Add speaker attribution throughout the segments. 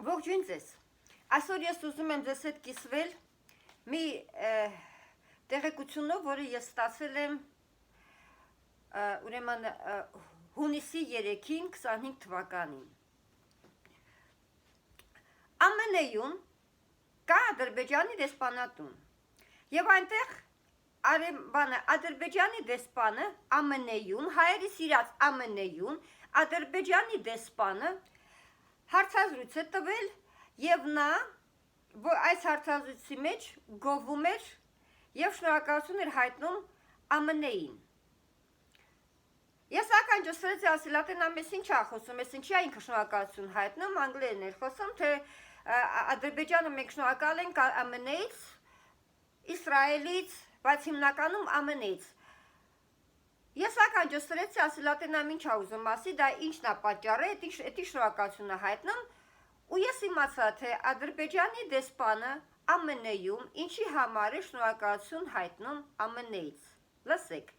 Speaker 1: Ողջույն ձեզ։ Այսօր ես ուզում եմ ձեզ հետ կիսվել մի տեղեկությունով, որը ես ստացել եմ ուրեմն հունիսի 3-ին 25 թվականին։ ԱՄՆ-ում կա Ադրբեջանի դեսպանատուն։ Եվ այնտեղ Ադրբեջանի դեսպանը ԱՄՆ-ում, հայերի սիրած ԱՄՆ-ում, Ադրբեջանի դեսպանը հարցազրույց է տվել եւ նա այս հարցազրույցի մեջ գովում էր եւ շնորհակալություն էր հայտնում ԱՄՆ-ին։ Ես ակայն ջսրեցի ասել ատենամես ինչա խոսում, ես ինչի ինքը շնորհակալություն հայտնում, անգլերեն էր խոսում, թե Ադրբեջանը մենք շնորհակալ ենք ԱՄՆ-ից, Իսրայելից, բայց հիմնականում ԱՄՆ-ից։ Ես ակայն ջսրեցի ասել ատենամ ինչա ուզում ասի, դա ինչն է պատճառը, էդի շնորհակալությունը հայտնում, ու ես իմացա, թե Ադրբեջանի դեսպանը ԱՄՆ-ում ինչի համար է շնորհակալություն հայտնում ԱՄՆ-ից։ Լսեք։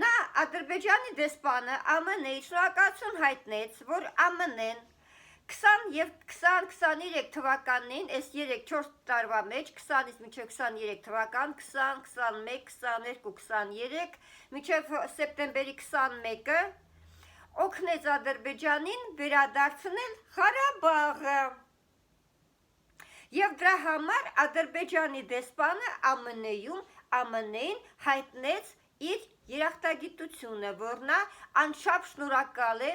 Speaker 1: Նա Ադրբեջանի դեսպանը ԱՄՆ-ից շնորհակալություն հայտնեց, որ ԱՄՆ-ն 20 եւ 20-23 թվականներին, այս 3-4 տարվա մեջ, 20-ից մինչև 23 թվական, 20, 21, 22, 23, մինչև սեպտեմբերի 21-ը օգնեց Ադրբեջանին վերադարձնել Ղարաբաղը։ Եվ դրա համար Ադրբեջանի դեսպանը ԱՄՆ-ում ԱՄՆ-ին հայտնեց իր երախտագիտությունը, որ նա անչափ շնորհակալ է,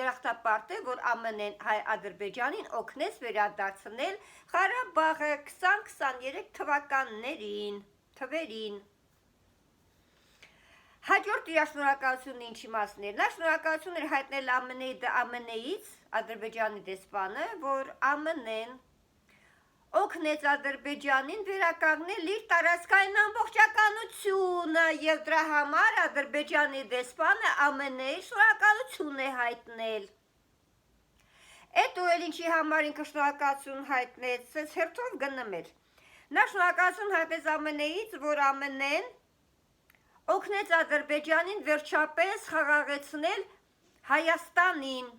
Speaker 1: երախտապարտ է, որ ԱՄՆ-ն Ադրբեջանին օգնեց վերադարձնել Ղարաբաղը 20-23 թվերին։ Հաջորդ իր շնորհակալությունը ինչի մասն էր։ Նա շնորհակալություն էր հայտնել ԱՄՆ-ից, Ադրբեջանի դեսպանը, որ ԱՄՆ-ն օգնեց Ադրբեջանին վերականգնել իր տարածքային ամբողջականությունը եւ դրա համար Ադրբեջանի դեսպանը ԱՄՆ-ի շնորհակալություն է հայտնել։ Էդու էլ ինչի համար ինքը շնորհակալություն հայտնեց, ցես հերթով գնում էր։ Նա շնորհակալություն հայտնեց ԱՄՆ-ից, որ ԱՄՆ-ն օգնեց Ադրբեջանին վերջապես խաղաղեցնել Հայաստանին։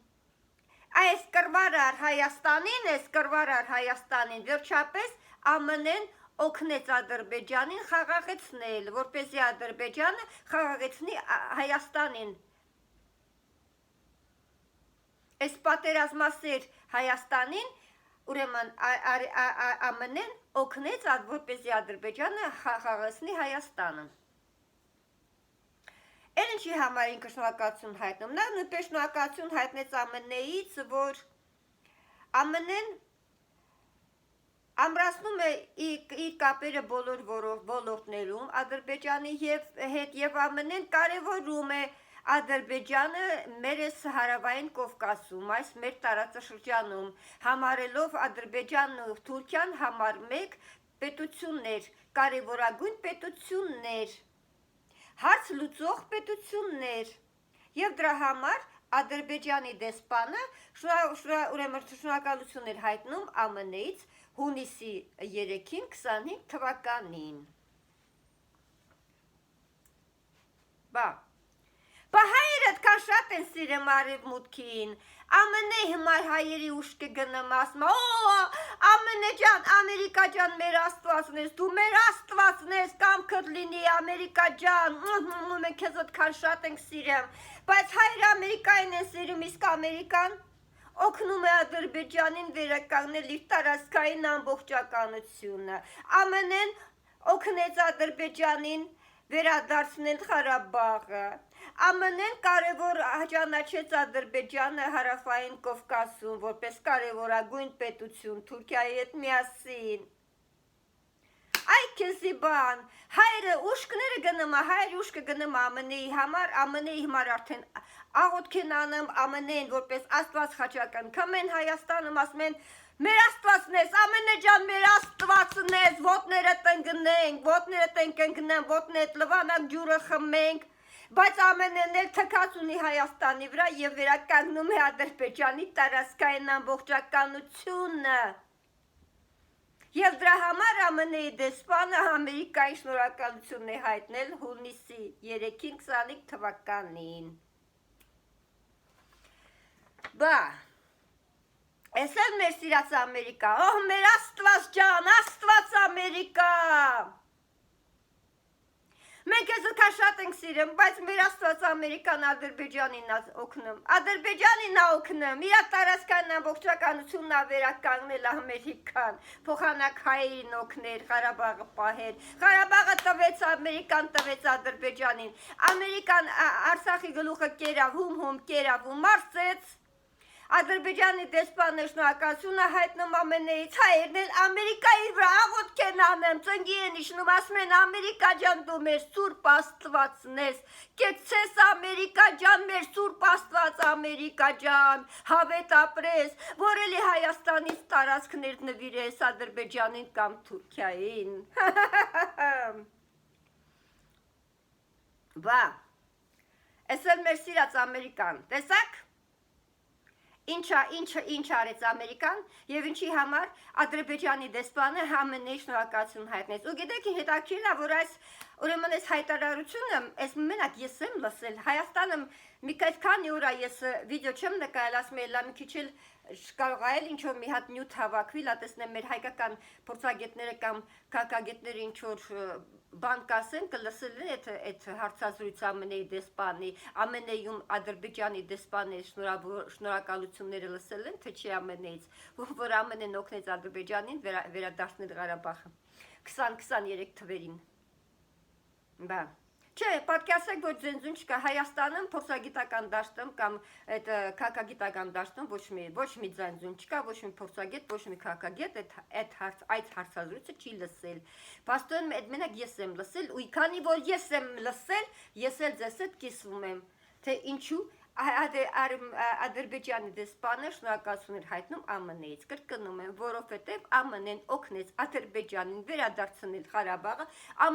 Speaker 1: Այս կռվարար Հայաստանին վերջապես ԱՄՆ-ն օգնեց Ադրբեջանին խաղաղեցնել, որպեսզի Ադրբեջանը խաղաղեցնի Հայաստանին։ Այս պատերազմասեր Հայաստանին, ուրեմն ԱՄՆ-ն օգնեց, որպեսզի Ադրբեջանը խաղաղեցնի Հայաստանը։ Էլ ինչի համար ինքը շնորհակալություն հայտնում, նա նույնպես շնորհակալություն հայտնեց ԱՄՆ-ից, որ ԱՄՆ-ն ամրացնում է իր կապերը բոլոր ոլորտներում Ադրբեջանի հետ եւ ԱՄՆ-ն կարևորում է Ադրբեջանը մեր հարավային Կովկասում, այս մեր տարածաշրջանում, համարելով Ադրբեջանն ու Թուրքիան համար մեկ պետություններ, կարևորագույն պետություններ, հարց լուծող պետություններ, եւ դրա համար Ադրբեջանի դեսպանը շնորհակալություն էր հայտնում ԱՄՆ-ից հունիսի 3-ին 25 թվականին։ Բա հայերը այդքան շատ են սիրում արևմուտքին, ԱՄՆ-ի հիմար հայերի ուշք է գնում ասում, ԱՄՆ ջան, Ամերիկա ջան, մեր աստվածն ես, դու մեր աստվածն ես, կամքդ լինի Ամերիկա ջան, մենք քեզ այդքան շատ ենք սիրում, բայց հայերը Ամերիկային են սիրում, իսկ Ամերիկան օգնում է Ադրբեջանին վերականգնել իր տարածքային ամբողջականությունը, ԱՄՆ-ն օգնեց Ադրբեջանին վերադարձնել Ղարաբաղը, ԱՄՆ-ն կարևոր ճանաչեց Ադրբեջանը հարավային Կովկասում, որպես կարևորագույն պետություն Թուրքիայի հետ միասին։ Այ քեզի բան, հայերը ուշքները գնում, ԱՄՆ-ի համար, ԱՄՆ-ի հիմար արդեն աղոթք են անում ԱՄՆ-ին, որպես Աստված խաչակն քմեն Հայաստանում, ասում են մեր աստվածն ես, ԱՄՆ ջան, մեր աստվածն ես, ոտներդ ընկնենք, ոտներդ լվանակ ջուրը խմենք, բայց ԱՄՆ-ն էլ թքած ունի Հայաստանի վրա եւ վերականգնում է Ադրբեջանի տարածքային ամբողջականությունը։ Եվ դրա համար ԱՄՆ-ի դեսպանը Ամերիկայի շնորհակալություն է հայտնել հունիսի 3-ին 25 թվականին։ Էս էլ մեր սիրած Ամերիկա, օհ մեր Աստված ջան, Աստված Ամերիկա։ Մենք ես քան շատ ենք սիրում, բայց մեր Աստված Ամերիկան Ադրբեջանին օգնում։ Ադրբեջանին է օգնում։ Իր տարածքային ամբողջականությունն է վերականգնել Ամերիկան։ Փոխանակ հայերին օգներ, Ղարաբաղը պահեր։ Ղարաբաղը տվեց Ամերիկան, տվեց Ադրբեջանին։ Ամերիկան Արցախի գլուխը կերավ, հում կերավ ու մարսեց։ Ադրբեջանի դեսպանը շնորհակալություն է հայտնում ամենից, հայերն էլ Ամերիկայի վրա աղոթք են անում, ծնգի են իջնում, ասում են Ամերիկա ջան դու մեր սուրբ Աստվածն ես, կեցցես Ամերիկա ջան, մեր սուրբ Աստված Ամերիկա ջան, հավետ ապրես, որ էլի Հայաստանից տարածքներ նվիրես Ադրբեջանին կամ Թուրքիային։ Բա, էս էլ մեր սիրած Ամերիկան, տեսակ։ Ինչ արեց Ամերիկան եւ ինչի համար Ադրբեջանի դեսպանը ԱՄՆ-ի շնորհակալություն հայտնեց։ Ու գիտեք, հետաքրքիր է, որ ուրեմն այս հայտարարությունը, այս մենակ ես եմ լսել, Հայաստանը մի քանի օր ես վիդեո չեմ նկարել, ասում եմ, մի քիչ էլ կարող է ինչ որ մի հատ նյութ հավաքվի, լա տեսնեմ մեր հայկական փորձագետները կամ քաղաքագետները ինչ որ բան կասեն, կլսել են այդ հարցազրույցը ԱՄՆ-ի դեսպանի, ԱՄՆ-ում Ադրբեջանի դեսպանի շնորհակալությունները լսել են, թե չի ԱՄՆ-ից, որ ԱՄՆ-ն օգնեց Ադրբեջանին վերադարձնել Ղարաբաղը 2023 թվերին։ Բա Չէ, պատկասեք, որ ձենձուն չկա Հայաստանում փորձագիտական դաշտում կամ այդ քաղաքագիտական դաշտում ոչ մի ձենձուն չկա, ոչ մի փորձագետ, ոչ մի քաղաքագետ այդ հարցազրույցը չի լսել։ Պաստորեն մենակ ես եմ լսել, ու քանի որ ես եմ լսել, ես էլ ձեզ հետ կիսվում եմ, թե ինչու Ադրբեջանի դեսպանը շնորհակալություն էր հայտնում ԱՄՆ-ից, կրկնում եմ, որովհետև ԱՄՆ-ն օգնեց Ադրբեջանին վերադարձնել Ղարաբաղը,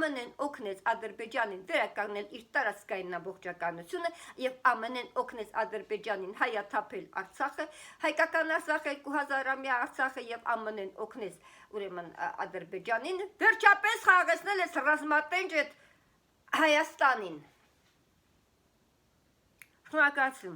Speaker 1: ԱՄՆ-ն օգնեց Ադրբեջանին վերականգնել իր տարածքային ամբողջականությունը եւ ԱՄՆ-ն օգնեց Ադրբեջանին հայաթափել Արցախը, հայկական Արցախը 2000-ամյա Արցախը եւ ԱՄՆ-ն օգնեց ուրեմն Ադրբեջանին վերջապես խաղացնել է ռազմատենչ այդ Հայաստանին։ Շնորհակալություն։